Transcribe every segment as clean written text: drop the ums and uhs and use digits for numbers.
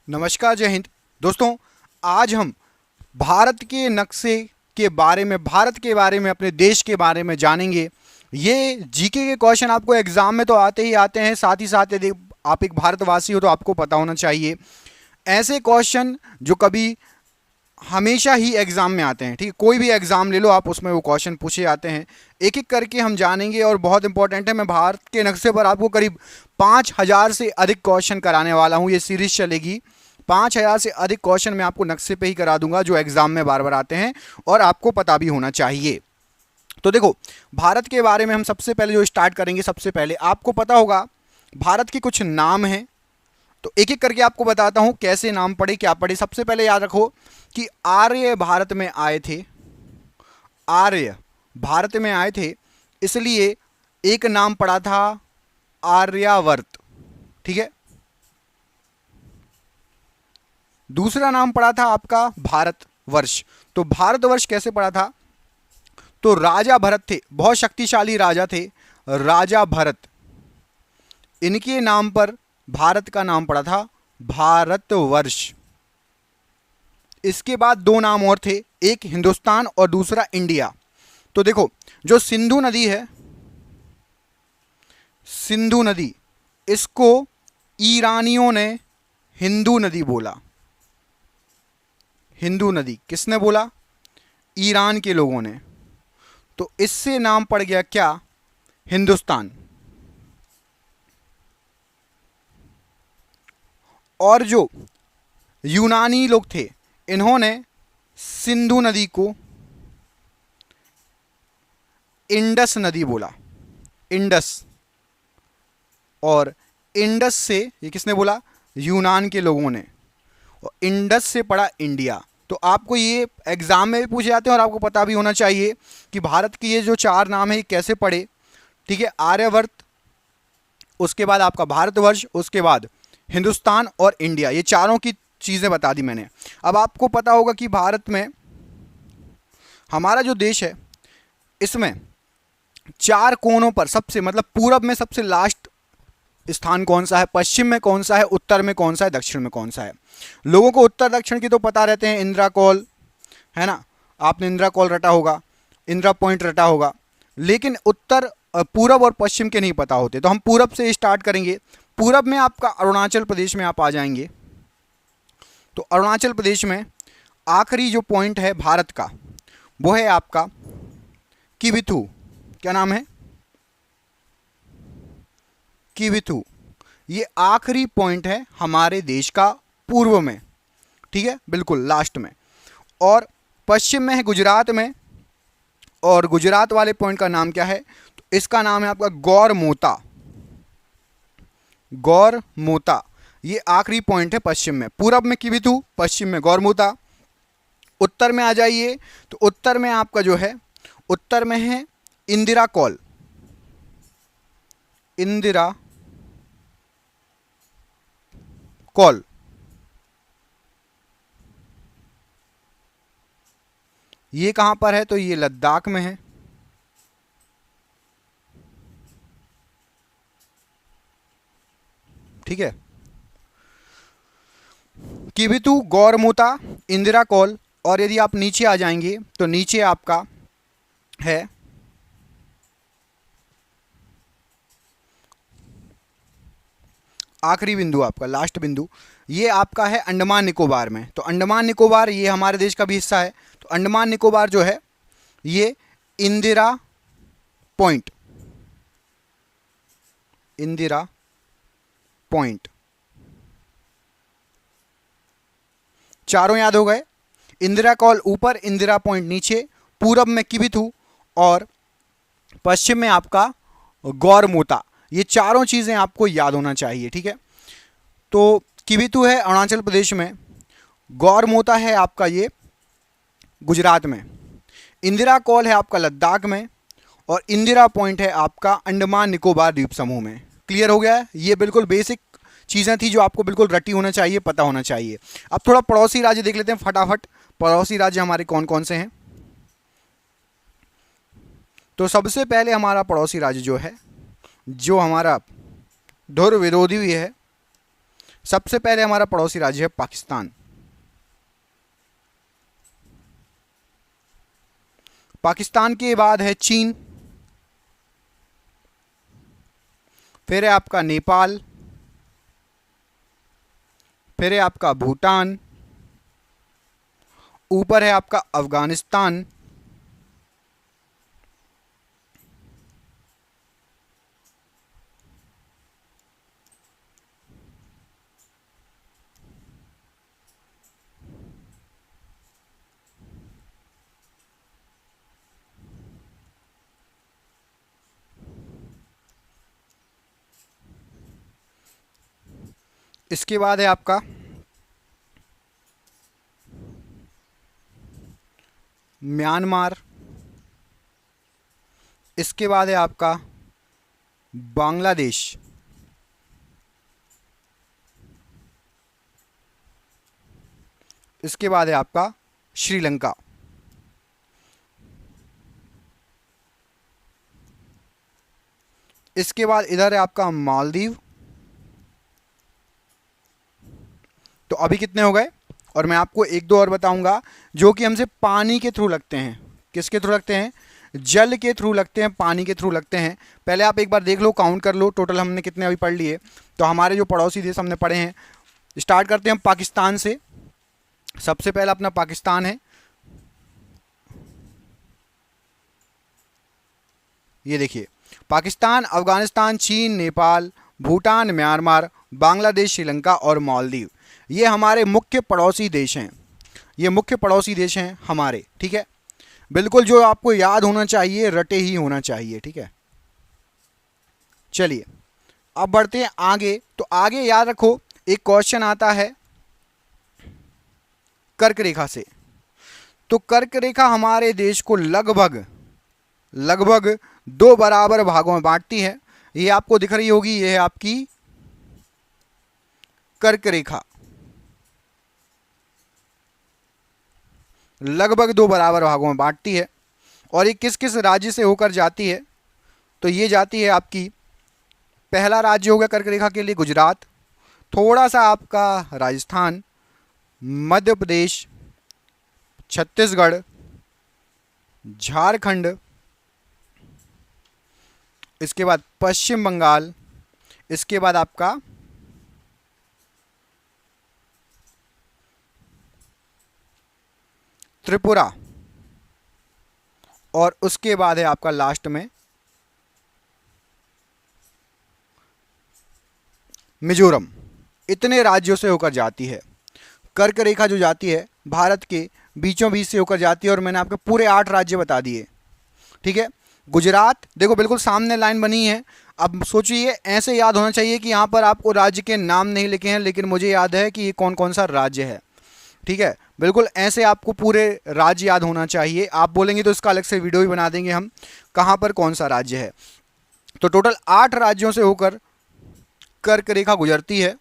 नमस्कार, जय हिंद। दोस्तों, आज हम भारत के नक्शे के बारे में, भारत के बारे में, अपने देश के बारे में जानेंगे। ये जीके के क्वेश्चन आपको एग्जाम में तो आते ही आते हैं, साथ ही साथ यदि आप एक भारतवासी हो तो आपको पता होना चाहिए। ऐसे क्वेश्चन जो कभी हमेशा ही एग्जाम में आते हैं, ठीक है। कोई भी एग्जाम ले लो आप, उसमें वो क्वेश्चन पूछे जाते हैं। एक एक करके हम जानेंगे और बहुत इंपॉर्टेंट है। मैं भारत के नक्शे पर आपको करीब 5,000 से अधिक क्वेश्चन कराने वाला हूँ। ये सीरीज चलेगी। 5,000 से अधिक क्वेश्चन मैं आपको नक्शे पे ही करा दूंगा, जो एग्जाम में बार बार आते हैं और आपको पता भी होना चाहिए। तो देखो, भारत के बारे में हम सबसे पहले जो स्टार्ट करेंगे, सबसे पहले आपको पता होगा भारत के कुछ नाम हैं। तो एक एक करके आपको बताता हूं कैसे नाम पढ़े, क्या पढ़े। सबसे पहले याद रखो कि आर्य भारत में आए थे। आर्य भारत में आए थे, इसलिए एक नाम पड़ा था आर्यावर्त, ठीक है। दूसरा नाम पड़ा था आपका भारतवर्ष। तो भारतवर्ष कैसे पड़ा था? तो राजा भरत थे, बहुत शक्तिशाली राजा थे, राजा भरत। इनके नाम पर भारत का नाम पड़ा था भारतवर्ष। इसके बाद दो नाम और थे, एक हिंदुस्तान और दूसरा इंडिया। तो देखो, जो सिंधु नदी है, सिंधु नदी, इसको ईरानियों ने हिंदू नदी बोला। हिंदू नदी किसने बोला? ईरान के लोगों ने। तो इससे नाम पड़ गया क्या? हिंदुस्तान। और जो यूनानी लोग थे, इन्होंने सिंधु नदी को इंडस नदी बोला। इंडस। और इंडस से, ये किसने बोला? यूनान के लोगों ने। और इंडस से पड़ा इंडिया। तो आपको ये एग्जाम में भी पूछे जाते हैं और आपको पता भी होना चाहिए कि भारत के ये जो चार नाम है ये कैसे पड़े, ठीक है। आर्यवर्त, उसके बाद आपका भारतवर्ष, उसके बाद हिंदुस्तान और इंडिया। ये चारों की चीज़ें बता दी मैंने। अब आपको पता होगा कि भारत में, हमारा जो देश है, इसमें चार कोनों पर सबसे, मतलब पूरब में सबसे लास्ट स्थान कौन सा है, पश्चिम में कौन सा है, उत्तर में कौन सा है, दक्षिण में कौन सा है। लोगों को उत्तर दक्षिण की तो पता रहते हैं, इंदिरा कॉल है ना, आपने इंदिरा कॉल रटा होगा, इंदिरा पॉइंट रटा होगा। लेकिन उत्तर, पूरब और पश्चिम के नहीं पता होते। तो हम पूरब से स्टार्ट करेंगे। पूरब में आपका अरुणाचल प्रदेश में आप आ जाएंगे। तो अरुणाचल प्रदेश में आखिरी जो पॉइंट है भारत का, वो है आपका किबिथू। क्या नाम है? किबिथू। ये आखिरी पॉइंट है हमारे देश का पूर्व में, ठीक है, बिल्कुल लास्ट में। और पश्चिम में है गुजरात में। और गुजरात वाले पॉइंट का नाम क्या है? तो इसका नाम है आपका गौरमोता। गौरमोता, ये आखिरी पॉइंट है पश्चिम में। पूरब में किबिथू, पश्चिम में गौरमोता। उत्तर में आ जाइए, तो उत्तर में आपका जो है, उत्तर में है इंदिरा कॉल। इंदिरा कॉल। ये कहां पर है? तो ये लद्दाख में है, ठीक है। किबिथू, गौरमोता, इंदिरा कॉल। और यदि आप नीचे आ जाएंगे तो नीचे आपका है आखिरी बिंदु, आपका लास्ट बिंदु, ये आपका है अंडमान निकोबार में। तो अंडमान निकोबार ये हमारे देश का भी हिस्सा है। तो अंडमान निकोबार जो है, ये इंदिरा पॉइंट, इंदिरा पॉइंट। चारों याद हो गए? इंदिरा कॉल ऊपर, इंदिरा पॉइंट नीचे, पूरब में किबिथू और पश्चिम में आपका गौरमोता। ये चारों चीज़ें आपको याद होना चाहिए, ठीक है। तो किबिथू है अरुणाचल प्रदेश में, गौरमोता है आपका ये गुजरात में, इंदिरा कॉल है आपका लद्दाख में, और इंदिरा पॉइंट है आपका अंडमान निकोबार द्वीप समूह में। क्लियर हो गया है? ये बिल्कुल बेसिक चीज़ें थी जो आपको बिल्कुल रटी होना चाहिए, पता होना चाहिए। अब थोड़ा पड़ोसी राज्य देख लेते हैं फटाफट। पड़ोसी राज्य हमारे कौन कौन से हैं? तो सबसे पहले हमारा पड़ोसी राज्य जो है, जो हमारा धुर विरोधी भी है, सबसे पहले हमारा पड़ोसी राज्य है पाकिस्तान। पाकिस्तान के बाद है चीन, फिर है आपका नेपाल, फिर है आपका भूटान, ऊपर है आपका अफगानिस्तान, इसके बाद है आपका म्यांमार, इसके बाद है आपका बांग्लादेश, इसके बाद है आपका श्रीलंका, इसके बाद इधर है आपका मालदीव। तो अभी कितने हो गए? और मैं आपको एक दो और बताऊंगा जो कि हमसे पानी के थ्रू लगते हैं। किसके थ्रू लगते हैं? जल के थ्रू लगते हैं, पानी के थ्रू लगते हैं। पहले आप एक बार देख लो, काउंट कर लो टोटल हमने कितने अभी पढ़ लिए। तो हमारे जो पड़ोसी देश हमने पढ़े हैं, स्टार्ट करते हैं हम पाकिस्तान से। सबसे पहला अपना पाकिस्तान है, ये देखिए पाकिस्तान, अफगानिस्तान, चीन, नेपाल, भूटान, म्यांमार, बांग्लादेश, श्रीलंका और मालदीव, ये हमारे मुख्य पड़ोसी देश हैं। ये मुख्य पड़ोसी देश हैं हमारे, ठीक है। बिल्कुल जो आपको याद होना चाहिए, रटे ही होना चाहिए, ठीक है। चलिए अब बढ़ते हैं आगे। तो आगे याद रखो एक क्वेश्चन आता है कर्क रेखा से। तो कर्क रेखा हमारे देश को लगभग लगभग 2 बराबर भागों में बांटती है। ये आपको दिख रही होगी, ये है आपकी कर्क रेखा, लगभग 2 बराबर भागों में बांटती है। और ये किस किस राज्य से होकर जाती है? तो ये जाती है आपकी, पहला राज्य होगा कर्क रेखा के लिए गुजरात, थोड़ा सा आपका राजस्थान, मध्य प्रदेश, छत्तीसगढ़, झारखंड, इसके बाद पश्चिम बंगाल, इसके बाद आपका त्रिपुरा, और उसके बाद है आपका लास्ट में मिजोरम। इतने राज्यों से होकर जाती है। कर्क रेखा जो जाती है भारत के बीचों बीच से होकर जाती है। और मैंने आपको पूरे 8 राज्य बता दिए, ठीक है। गुजरात देखो बिल्कुल सामने लाइन बनी है। अब सोचिए, ऐसे याद होना चाहिए कि यहाँ पर आपको राज्य के नाम नहीं लिखे हैं, लेकिन मुझे याद है कि ये कौन कौन सा राज्य है, ठीक है। बिल्कुल ऐसे आपको पूरे राज्य याद होना चाहिए। आप बोलेंगे तो इसका अलग से वीडियो भी बना देंगे हम, कहाँ पर कौन सा राज्य है। तो टोटल 8 राज्यों से होकर कर्क रेखा गुजरती है,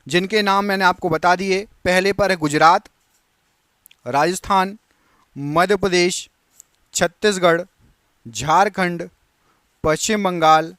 जिनके नाम मैंने आपको बता दिए। पहले पर है गुजरात, राजस्थान, मध्य प्रदेश, छत्तीसगढ़, झारखंड, पश्चिम बंगाल,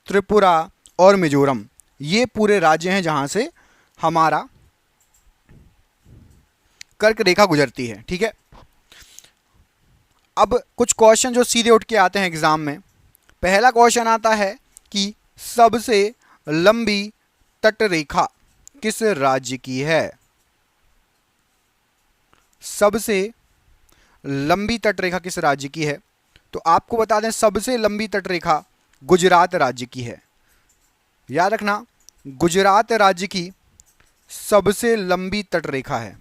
त्रिपुरा और मिजोरम। ये पूरे राज्य हैं जहां से हमारा कर्क रेखा गुजरती है, ठीक है। अब कुछ क्वेश्चन जो सीधे उठ के आते हैं एग्जाम में। पहला क्वेश्चन आता है कि सबसे लंबी तट रेखा किस राज्य की है? सबसे लंबी तट रेखा किस राज्य की है? तो आपको बता दें, सबसे लंबी तट रेखा गुजरात राज्य की है। याद रखना, गुजरात राज्य की सबसे लंबी तट रेखा है।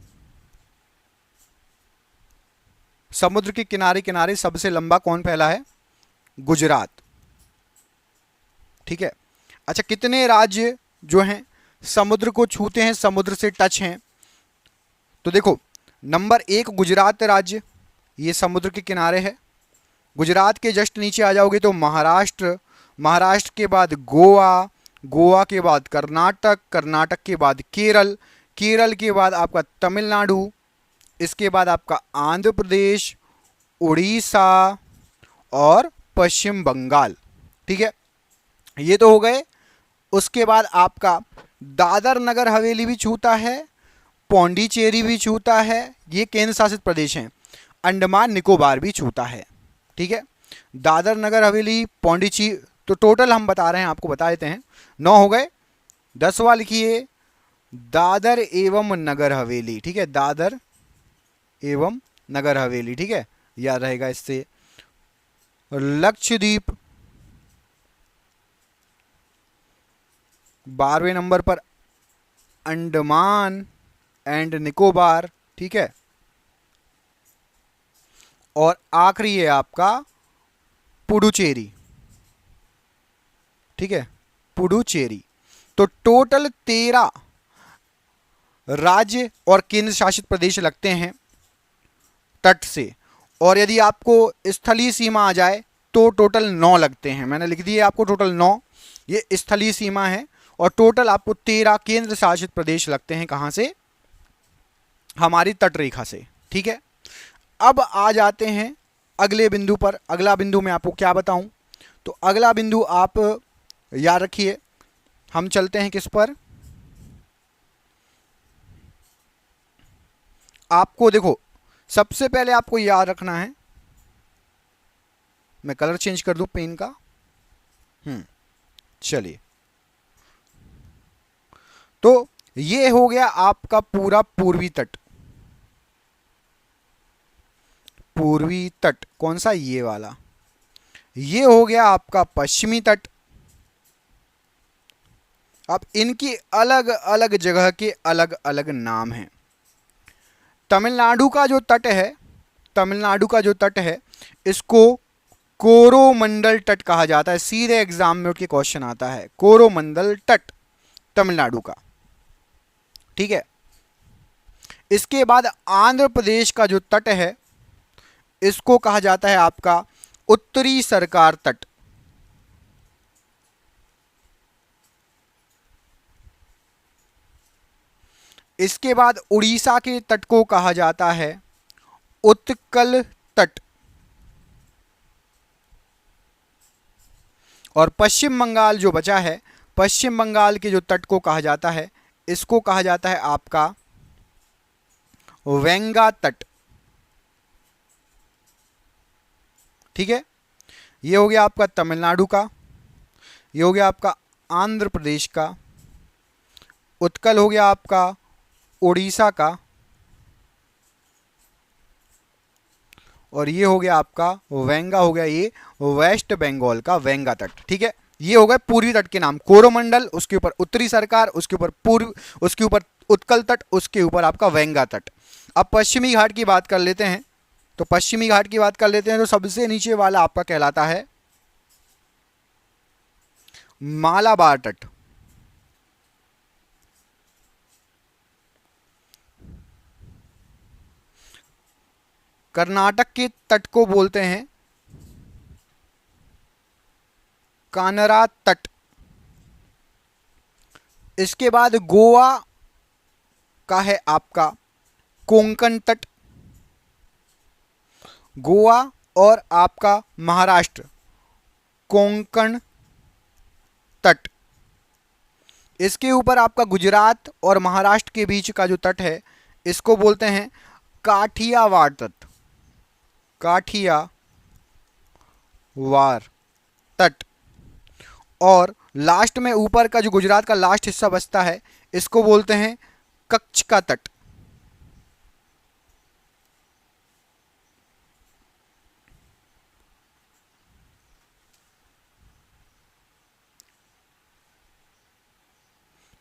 समुद्र के किनारे किनारे सबसे लंबा कौन फैला है? गुजरात, ठीक है। अच्छा, कितने राज्य जो हैं समुद्र को छूते हैं, समुद्र से टच हैं? तो देखो, नंबर 1 गुजरात राज्य, ये समुद्र के किनारे है। गुजरात के जस्ट नीचे आ जाओगे तो महाराष्ट्र, महाराष्ट्र के बाद गोवा, गोवा के बाद कर्नाटक, कर्नाटक के बाद केरल, केरल के बाद आपका तमिलनाडु, इसके बाद आपका आंध्र प्रदेश, उड़ीसा और पश्चिम बंगाल, ठीक है। ये तो हो गए। उसके बाद आपका दादर नगर हवेली भी छूता है, पौंडीचेरी भी छूता है, ये केंद्र शासित प्रदेश हैं। अंडमान निकोबार भी छूता है। ठीक है, दादर नगर हवेली पौंडीचेरी, तो टोटल हम बता रहे हैं, आपको बता देते हैं, 9 हो गए। 10वां लिखिए दादर एवं नगर हवेली। ठीक है, दादर एवं नगर हवेली। ठीक है, याद रहेगा इससे। लक्षद्वीप 12वें नंबर पर, अंडमान एंड निकोबार। ठीक है, और आखिरी है आपका पुडुचेरी। ठीक है, पुडुचेरी। तो टोटल 13 राज्य और केंद्र शासित प्रदेश लगते हैं तट से, और यदि आपको स्थलीय सीमा आ जाए तो टोटल 9 लगते हैं। मैंने लिख दिए आपको टोटल 9, ये स्थलीय सीमा है, और टोटल आपको 13 केंद्र शासित प्रदेश लगते हैं। कहां से? हमारी तट रेखा से। ठीक है, अब आ जाते हैं अगले बिंदु पर। अगला बिंदु मैं आपको क्या बताऊं, तो अगला बिंदु आप याद रखिए। हम चलते हैं किस पर, आपको देखो सबसे पहले आपको याद रखना है, मैं कलर चेंज कर दूं पेन का। चलिए, तो ये हो गया आपका पूरा पूर्वी तट। पूर्वी तट कौन सा? ये वाला। ये हो गया आपका पश्चिमी तट। अब इनकी अलग अलग जगह के अलग अलग नाम हैं। तमिलनाडु का जो तट है, तमिलनाडु का जो तट है, इसको कोरोमंडल तट कहा जाता है। सीधे एग्जाम में उठ के क्वेश्चन आता है, कोरोमंडल तट तमिलनाडु का। ठीक है, इसके बाद आंध्र प्रदेश का जो तट है, इसको कहा जाता है आपका उत्तरी सरकार तट। इसके बाद उड़ीसा के तट को कहा जाता है उत्कल तट, और पश्चिम बंगाल जो बचा है, पश्चिम बंगाल के जो तट को कहा जाता है, इसको कहा जाता है आपका वेंगा तट। ठीक है, ये हो गया आपका तमिलनाडु का, ये हो गया आपका आंध्र प्रदेश का, उत्कल हो गया आपका उड़ीसा का, और ये हो गया आपका वेंगा, हो गया ये वेस्ट बंगाल का वेंगा तट। ठीक है, ये हो गए पूर्वी तट के नाम, कोरोमंडल, उसके ऊपर उत्तरी सरकार, उसके ऊपर पूर्व, उसके ऊपर उत्कल तट, उसके ऊपर आपका वेंगा तट। अब पश्चिमी घाट की बात कर लेते हैं, तो पश्चिमी घाट की बात कर लेते हैं, तो सबसे नीचे वाला आपका कहलाता है मालाबार तट। कर्नाटक के तट को बोलते हैं कानरा तट। इसके बाद गोवा का है आपका कोंकण तट। गोवा और आपका महाराष्ट्र कोंकण तट। इसके ऊपर आपका गुजरात और महाराष्ट्र के बीच का जो तट है, इसको बोलते हैं काठियावाड़ तट। काठियावाड़ तट। और लास्ट में ऊपर का जो गुजरात का लास्ट हिस्सा बचता है, इसको बोलते हैं कच्छ का तट।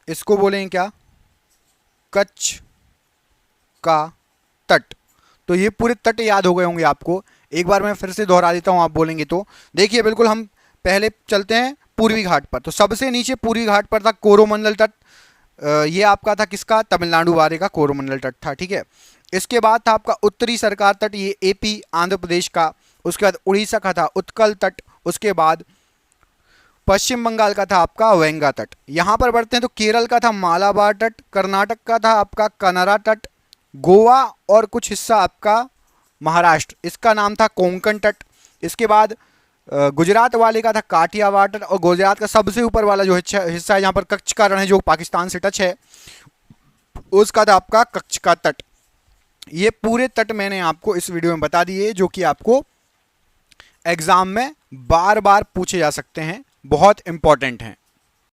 इसको बोलेंगे क्या? कच्छ का तट। तो ये पूरे तट याद हो गए होंगे आपको। एक बार मैं फिर से दोहरा देता हूं, आप बोलेंगे तो। देखिए बिल्कुल, हम पहले चलते हैं पूर्वी घाट पर। तो सबसे नीचे पूर्वी घाट पर था कोरोमंडल तट। ये आपका था किसका? तमिलनाडु वाले का कोरोमंडल तट था। ठीक है, इसके बाद था आपका उत्तरी सरकार तट, ये एपी आंध्र प्रदेश का। उसके बाद उड़ीसा का था उत्कल तट। उसके बाद पश्चिम बंगाल का था आपका वेंगा तट। यहां पर बढ़ते हैं तो केरल का था मालाबार तट, कर्नाटक का था आपका कनरा तट, गोवा और कुछ हिस्सा आपका महाराष्ट्र, इसका नाम था कोंकण तट। इसके बाद गुजरात वाले का था काठियावाड़, और गुजरात का सबसे ऊपर वाला जो हिस्सा है जहाँ पर कच्छ का रण है जो पाकिस्तान से टच है, उसका था आपका कच्छ का तट। ये पूरे तट मैंने आपको इस वीडियो में बता दिए जो कि आपको एग्जाम में बार बार पूछे जा सकते हैं, बहुत इंपॉर्टेंट हैं।